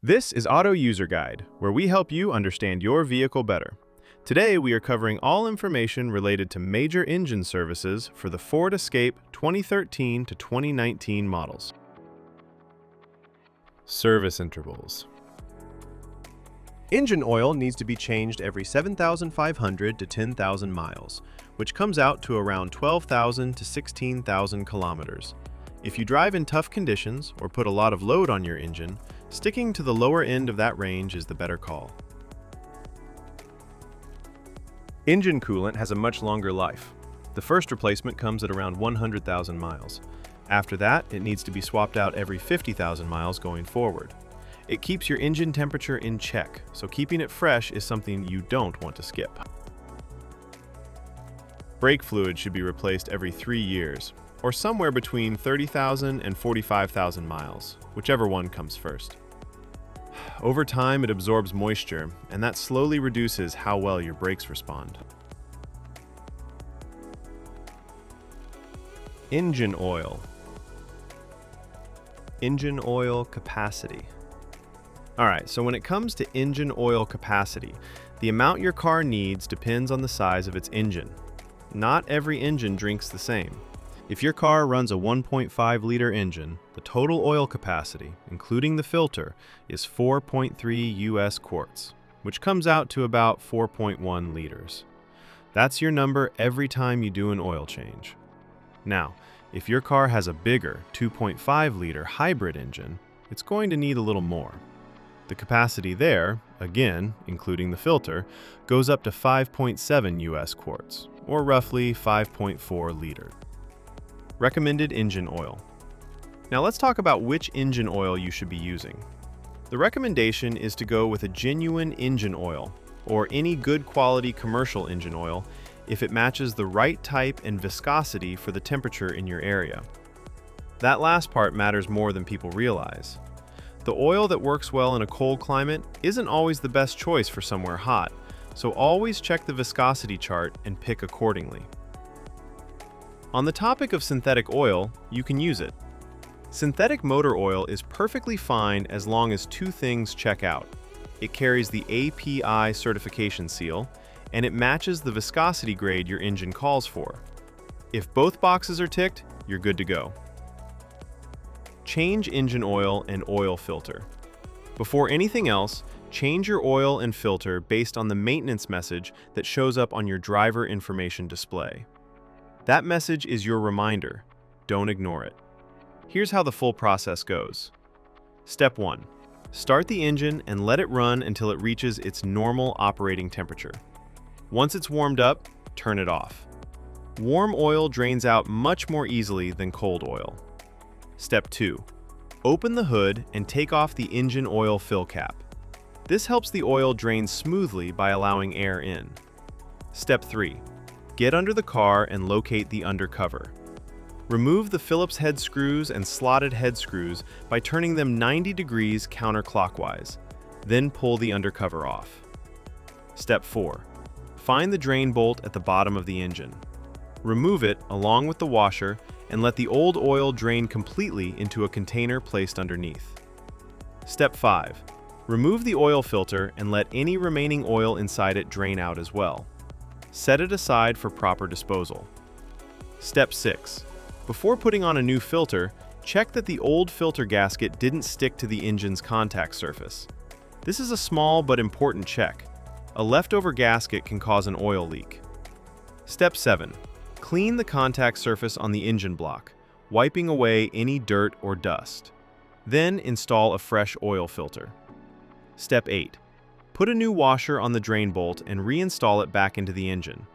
This is Auto User Guide, where we help you understand your vehicle better. Today, we are covering all information related to major engine services for the Ford Escape 2013 to 2019 models. Service intervals. Engine oil needs to be changed every 7,500 to 10,000 miles, which comes out to around 12,000 to 16,000 kilometers. If you drive in tough conditions or put a lot of load on your engine, sticking to the lower end of that range is the better call. Engine coolant has a much longer life. The first replacement comes at around 100,000 miles. After that, it needs to be swapped out every 50,000 miles going forward. It keeps your engine temperature in check, so keeping it fresh is something you don't want to skip. Brake fluid should be replaced every 3 years, or somewhere between 30,000 and 45,000 miles, whichever one comes first. Over time, it absorbs moisture, and that slowly reduces how well your brakes respond. Engine oil. Engine oil capacity. Alright, so when it comes to engine oil capacity, the amount your car needs depends on the size of its engine. Not every engine drinks the same. If your car runs a 1.5-liter engine, the total oil capacity, including the filter, is 4.3 US quarts, which comes out to about 4.1 liters. That's your number every time you do an oil change. Now, if your car has a bigger 2.5-liter hybrid engine, it's going to need a little more. The capacity there, again, including the filter, goes up to 5.7 US quarts, or roughly 5.4 liters. Recommended engine oil. Now let's talk about which engine oil you should be using. The recommendation is to go with a genuine engine oil, or any good quality commercial engine oil, if it matches the right type and viscosity for the temperature in your area. That last part matters more than people realize. The oil that works well in a cold climate isn't always the best choice for somewhere hot, so always check the viscosity chart and pick accordingly. On the topic of synthetic oil, you can use it. Synthetic motor oil is perfectly fine as long as two things check out. It carries the API certification seal, and it matches the viscosity grade your engine calls for. If both boxes are ticked, you're good to go. Change engine oil and oil filter. Before anything else, change your oil and filter based on the maintenance message that shows up on your driver information display. That message is your reminder. Don't ignore it. Here's how the full process goes. Step 1. Start the engine and let it run until it reaches its normal operating temperature. Once it's warmed up, turn it off. Warm oil drains out much more easily than cold oil. Step 2. Open the hood and take off the engine oil fill cap. This helps the oil drain smoothly by allowing air in. Step 3. Get under the car and locate the undercover. Remove the Phillips head screws and slotted head screws by turning them 90 degrees counterclockwise. Then pull the undercover off. Step 4. Find the drain bolt at the bottom of the engine. Remove it along with the washer and let the old oil drain completely into a container placed underneath. Step 5. Remove the oil filter and let any remaining oil inside it drain out as well. Set it aside for proper disposal. Step 6. Before putting on a new filter, check that the old filter gasket didn't stick to the engine's contact surface. This is a small but important check. A leftover gasket can cause an oil leak. Step 7. Clean the contact surface on the engine block, wiping away any dirt or dust. Then install a fresh oil filter. Step 8. Put a new washer on the drain bolt and reinstall it back into the engine.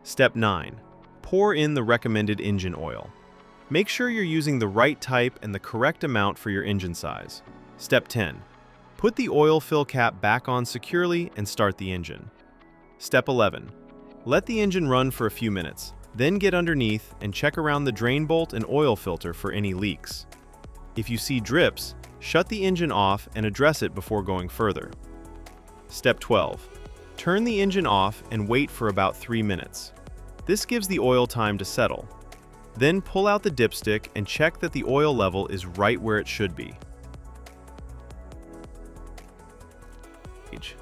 Step 9. Pour in the recommended engine oil. Make sure you're using the right type and the correct amount for your engine size. Step 10. Put the oil fill cap back on securely and start the engine. Step 11. Let the engine run for a few minutes, then get underneath and check around the drain bolt and oil filter for any leaks. If you see drips, shut the engine off and address it before going further. Step 12. Turn the engine off and wait for about 3 minutes. This gives the oil time to settle. Then pull out the dipstick and check that the oil level is right where it should be. gauge.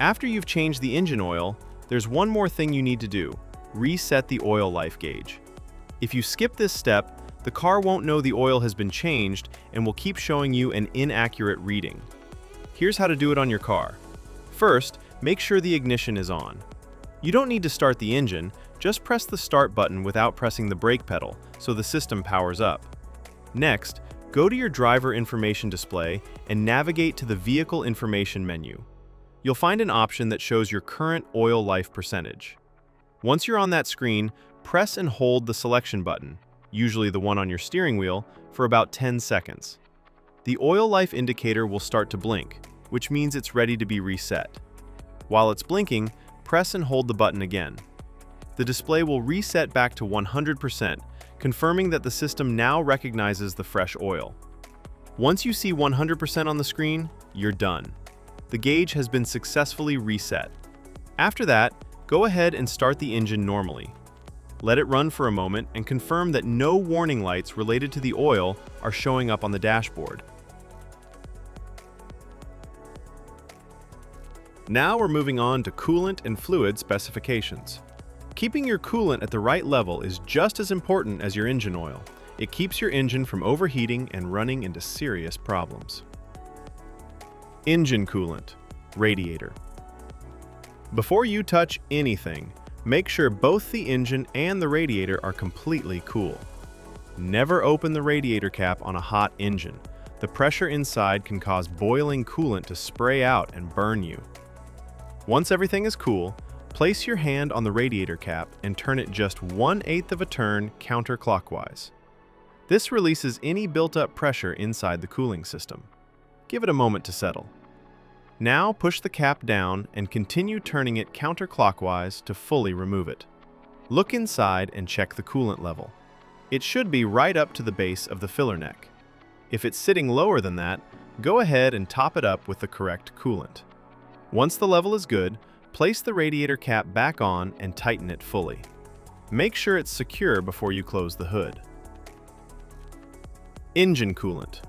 After you've changed the engine oil, there's one more thing you need to do: reset the oil life gauge. If you skip this step, the car won't know the oil has been changed and will keep showing you an inaccurate reading. Here's how to do it on your car. First, make sure the ignition is on. You don't need to start the engine, just press the start button without pressing the brake pedal so the system powers up. Next, go to your driver information display and navigate to the vehicle information menu. You'll find an option that shows your current oil life percentage. Once you're on that screen, press and hold the selection button, usually the one on your steering wheel, for about 10 seconds. The oil life indicator will start to blink, which means it's ready to be reset. While it's blinking, press and hold the button again. The display will reset back to 100%, confirming that the system now recognizes the fresh oil. Once you see 100% on the screen, you're done. The gauge has been successfully reset. After that, go ahead and start the engine normally. Let it run for a moment and confirm that no warning lights related to the oil are showing up on the dashboard. Now we're moving on to coolant and fluid specifications. Keeping your coolant at the right level is just as important as your engine oil. It keeps your engine from overheating and running into serious problems. Engine coolant, radiator. Before you touch anything, make sure both the engine and the radiator are completely cool. Never open the radiator cap on a hot engine. The pressure inside can cause boiling coolant to spray out and burn you. Once everything is cool, place your hand on the radiator cap and turn it just 1/8 of a turn counterclockwise. This releases any built-up pressure inside the cooling system. Give it a moment to settle. Now push the cap down and continue turning it counterclockwise to fully remove it. Look inside and check the coolant level. It should be right up to the base of the filler neck. If it's sitting lower than that, go ahead and top it up with the correct coolant. Once the level is good, place the radiator cap back on and tighten it fully. Make sure it's secure before you close the hood. Engine coolant,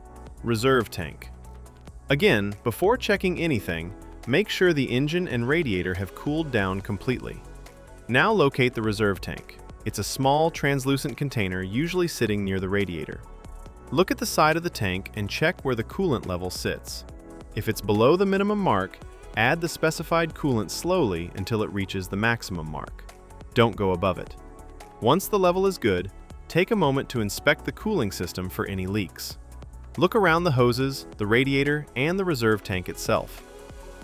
reserve tank. Again, before checking anything, make sure the engine and radiator have cooled down completely. Now locate the reserve tank. It's a small, translucent container usually sitting near the radiator. Look at the side of the tank and check where the coolant level sits. If it's below the minimum mark, add the specified coolant slowly until it reaches the maximum mark. Don't go above it. Once the level is good, take a moment to inspect the cooling system for any leaks. Look around the hoses, the radiator, and the reserve tank itself.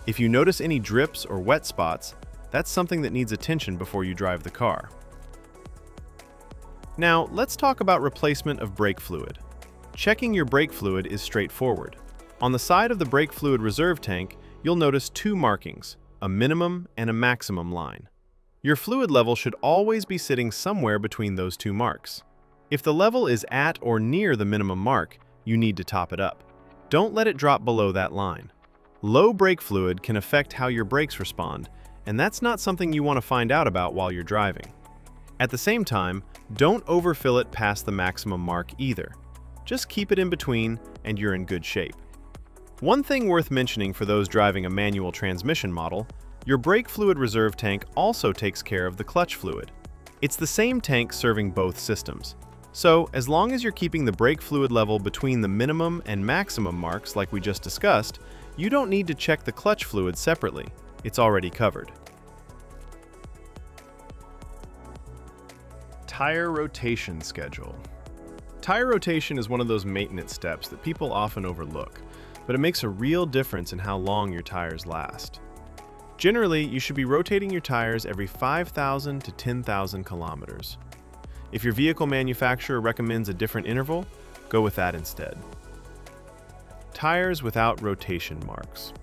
If you notice any drips or wet spots, that's something that needs attention before you drive the car. Now, let's talk about replacement of brake fluid. Checking your brake fluid is straightforward. On the side of the brake fluid reserve tank, you'll notice two markings, a minimum and a maximum line. Your fluid level should always be sitting somewhere between those two marks. If the level is at or near the minimum mark, you need to top it up. Don't let it drop below that line. Low brake fluid can affect how your brakes respond, and that's not something you want to find out about while you're driving. At the same time, don't overfill it past the maximum mark either. Just keep it in between and you're in good shape. One thing worth mentioning for those driving a manual transmission model, your brake fluid reserve tank also takes care of the clutch fluid. It's the same tank serving both systems. So, as long as you're keeping the brake fluid level between the minimum and maximum marks like we just discussed, you don't need to check the clutch fluid separately. It's already covered. Tire rotation schedule. Tire rotation is one of those maintenance steps that people often overlook, but it makes a real difference in how long your tires last. Generally, you should be rotating your tires every 5,000 to 10,000 kilometers. If your vehicle manufacturer recommends a different interval, go with that instead. Tires without rotation marks.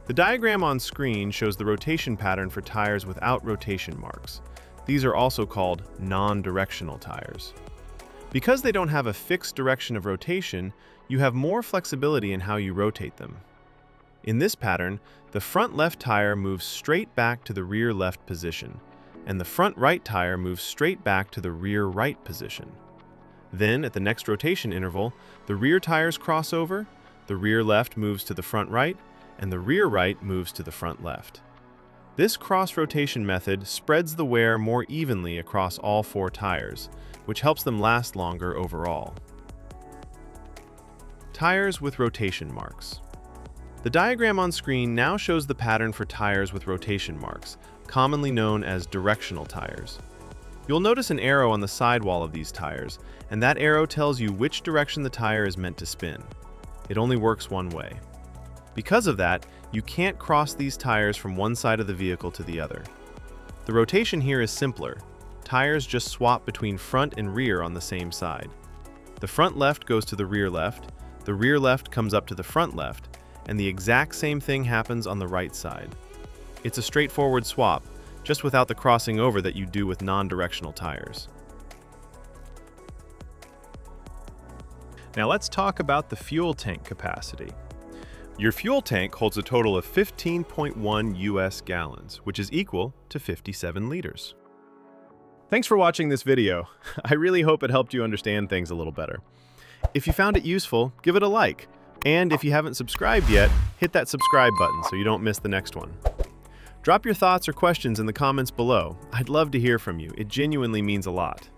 The diagram on screen shows the rotation pattern for tires without rotation marks. These are also called non-directional tires. Because they don't have a fixed direction of rotation, you have more flexibility in how you rotate them. In this pattern, the front left tire moves straight back to the rear left position, and the front right tire moves straight back to the rear right position. Then, at the next rotation interval, the rear tires cross over, the rear left moves to the front right, and the rear right moves to the front left. This cross-rotation method spreads the wear more evenly across all 4 tires, which helps them last longer overall. Tires with rotation marks. The diagram on screen now shows the pattern for tires with rotation marks, commonly known as directional tires. You'll notice an arrow on the sidewall of these tires, and that arrow tells you which direction the tire is meant to spin. It only works one way. Because of that, you can't cross these tires from one side of the vehicle to the other. The rotation here is simpler. Tires just swap between front and rear on the same side. The front left goes to the rear left comes up to the front left, and the exact same thing happens on the right side. It's a straightforward swap, just without the crossing over that you do with non-directional tires. Now let's talk about the fuel tank capacity. Your fuel tank holds a total of 15.1 US gallons, which is equal to 57 liters. Thanks for watching this video. I really hope it helped you understand things a little better. If you found it useful, give it a like. And if you haven't subscribed yet, hit that subscribe button so you don't miss the next one. Drop your thoughts or questions in the comments below. I'd love to hear from you. It genuinely means a lot.